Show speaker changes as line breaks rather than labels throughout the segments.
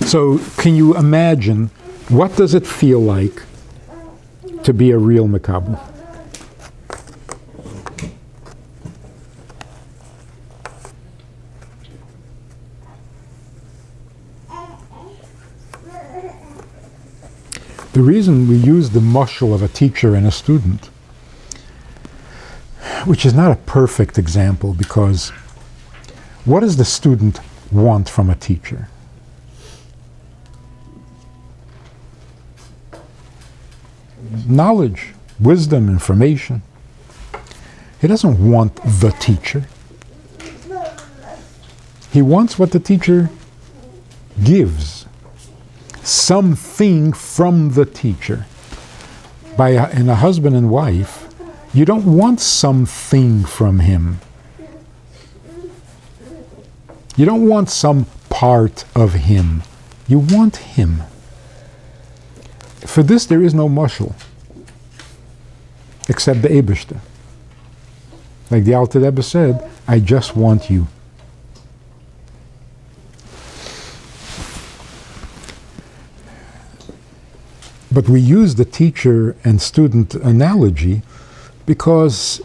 So can you imagine, what does it feel like to be a real makabel? The reason we use the mashal of a teacher and a student, which is not a perfect example, because what does the student want from a teacher? Knowledge, wisdom, information. He doesn't want the teacher. He wants what the teacher gives. Something from the teacher. In a husband and wife, you don't want something from him. You don't want some part of him. You want him. For this, there is no mashal, except the Eibishter. Like the Alter Rebbe said, I just want you. But we use the teacher and student analogy because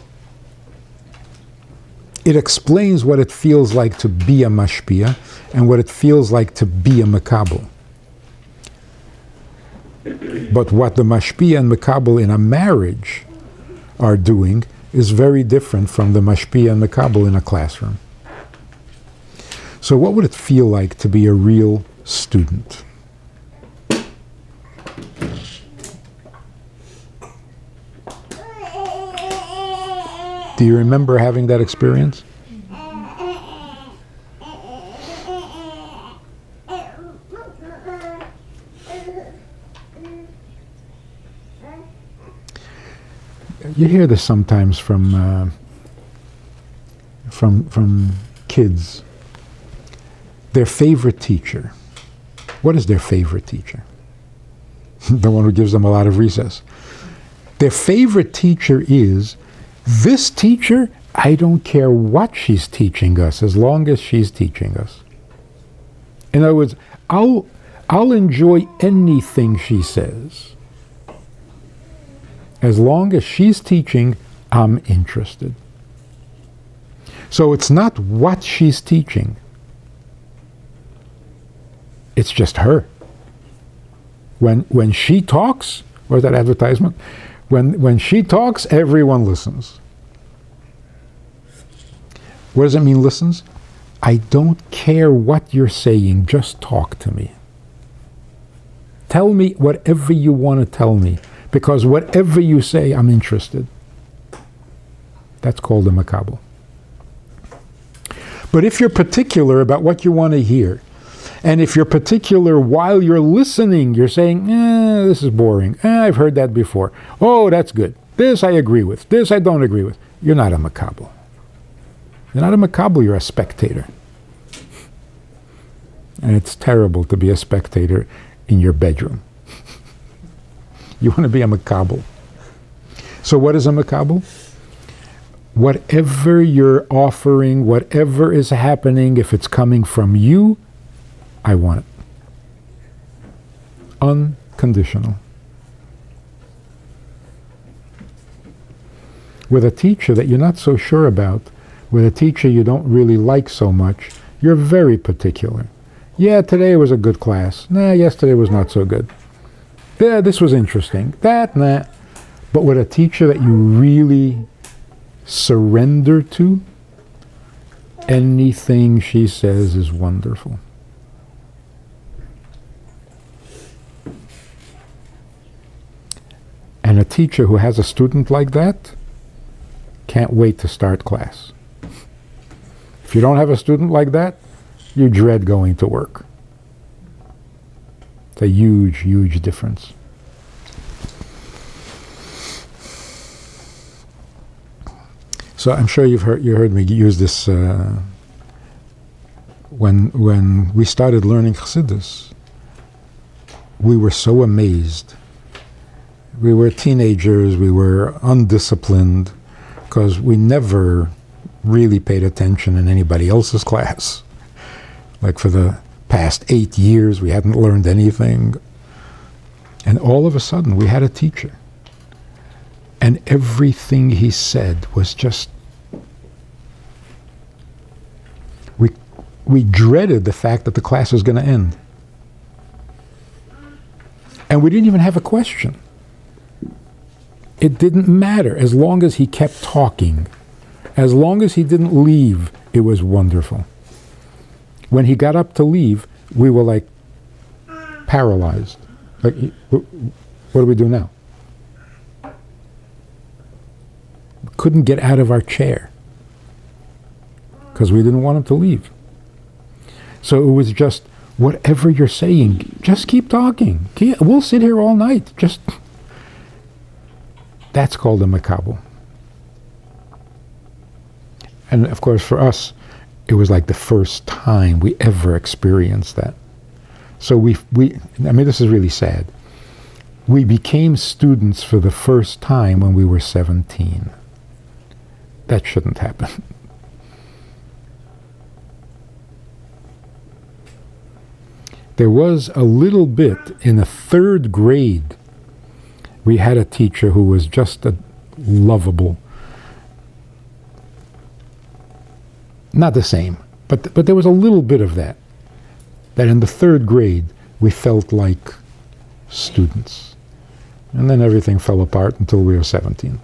it explains what it feels like to be a mashpia and what it feels like to be a makabel. But what the mashpia and makabel in a marriage are doing is very different from the mashpia and makabel in a classroom. So what would it feel like to be a real student? Do you remember having that experience? You hear this sometimes from kids. Their favorite teacher. What is their favorite teacher? The one who gives them a lot of recess. Their favorite teacher is, this teacher, I don't care what she's teaching us, as long as she's teaching us. In other words, I'll enjoy anything she says. As long as she's teaching, I'm interested. So it's not what she's teaching. It's just her. When she talks, where's that advertisement? When she talks, everyone listens. What does it mean, listens? I don't care what you're saying, just talk to me. Tell me whatever you want to tell me, because whatever you say, I'm interested. That's called a makabel. But if you're particular about what you want to hear, and if you're particular while you're listening, you're saying, this is boring. I've heard that before. Oh, that's good. This I agree with. This I don't agree with. You're not a makabel. You're not a makabel, you're a spectator. And it's terrible to be a spectator in your bedroom. You want to be a makabel. So what is a makabel? Whatever you're offering, whatever is happening, if it's coming from you, I want it. Unconditional. With a teacher that you're not so sure about, with a teacher you don't really like so much, you're very particular. Yeah, today was a good class. Nah, yesterday was not so good. Yeah, this was interesting. That, nah. But with a teacher that you really surrender to, anything she says is wonderful. And a teacher who has a student like that can't wait to start class. If you don't have a student like that, you dread going to work. It's a huge, huge difference. So I'm sure you heard me use this when we started learning Chassidus. We were so amazed. We were teenagers, we were undisciplined, because we never really paid attention in anybody else's class. Like for the past 8 years, we hadn't learned anything. And all of a sudden, we had a teacher. And everything he said was just... We dreaded the fact that the class was going to end. And we didn't even have a question. It didn't matter. As long as he kept talking, as long as he didn't leave, it was wonderful. When he got up to leave, we were like paralyzed. Like, what do we do now? Couldn't get out of our chair because we didn't want him to leave. So it was just, whatever you're saying, just keep talking. We'll sit here all night. Just... That's called a makabel. And of course, for us, it was like the first time we ever experienced that. So I mean, this is really sad. We became students for the first time when we were 17. That shouldn't happen. There was a little bit in the 3rd grade. We had a teacher who was just a lovable. Not the same, but there was a little bit of that. That in the 3rd grade, we felt like students. And then everything fell apart until we were 17.